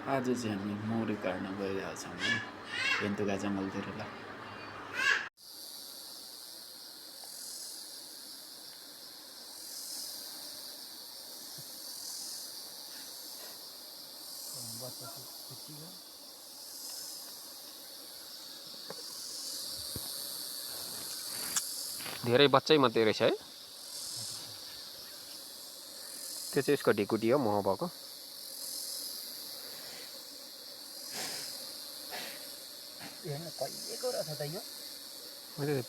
आज चाहिँ हामी मौरी काट्न गइरहेको छौँ है पेन्तुका जङ्गलतिर ल धेरै बच्चै मात्रै रहेछ है त्यो चाहिँ यसको ढिकुटी हो मह भएको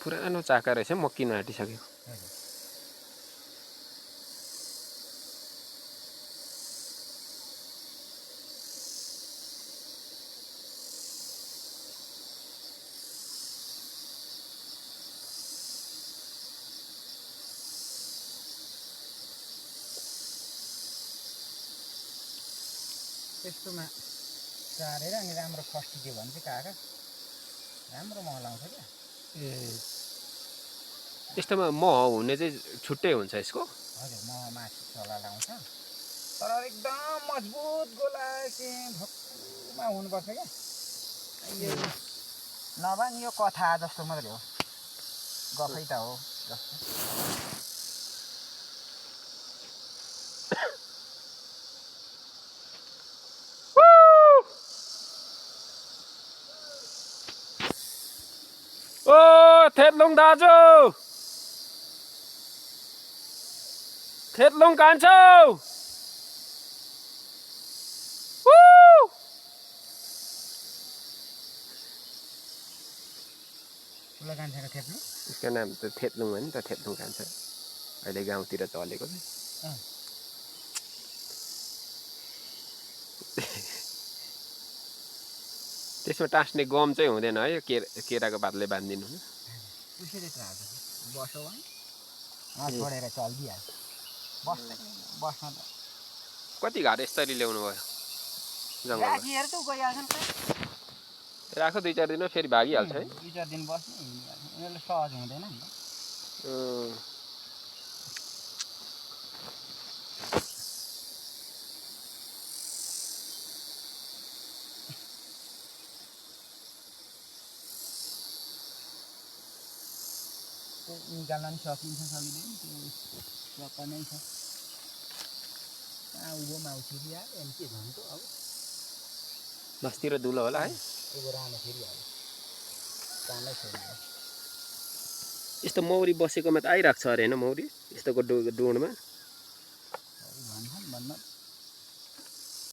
पुरानो चाका रहेछ मक्किन आँटिसक्यो त्यस्तोमा सारेर अनि राम्रो फस्टिदियो भने चाहिँ काका राम्रो मह लाउँछ क्या ए यस्तोमा मह हुने चाहिँ छुट्टै हुन्छ यसको हजुर मह माथि चला लाउँछ तर एकदम मजबुत गोला चाहिँ भक्कुमा हुनुपर्छ क्या यो नभए नि यो कथा जस्तो मात्रै हो गफै त हो जस्तो ओ थेतलुङ दाजु थेतलुङ कान्छो ठुलो कान्छाको थेप्नु यसको नाम त थेतलुङ हो नि त थेतलुङ कान्छो अहिले गाउँतिर चलेको चाहिँ त्यसमा टाँस्ने गम चाहिँ हुँदैन है केराको पातले बाँधिदिनु त्यसरी त हाल्छ बसो भने छोडेर चलिदिइहाल्छ बस्न त कति घाट यसरी ल्याउनु भयो जङ्गलमा राखिहरू त गइहाल्छन् राखो 2-4 दिनमा फेरि भागिहाल्छ है 2-4 दिन बस्ने हिँडिहाल्छ यिनीहरूले सहज हुँदैन नि त निकाल्न पनि सकिन्छ सकिँदैन त्यो सक नै छ उँभो माउछिरी आयो अनि के झन्टो अब मासतिर दुलो होला है उँभो रानो फेरि हाल्यो कामै छैन यस्तो मौरी बसेकोमा त आइरहेको छ अरे होइन मौरी यस्तोको डोडमा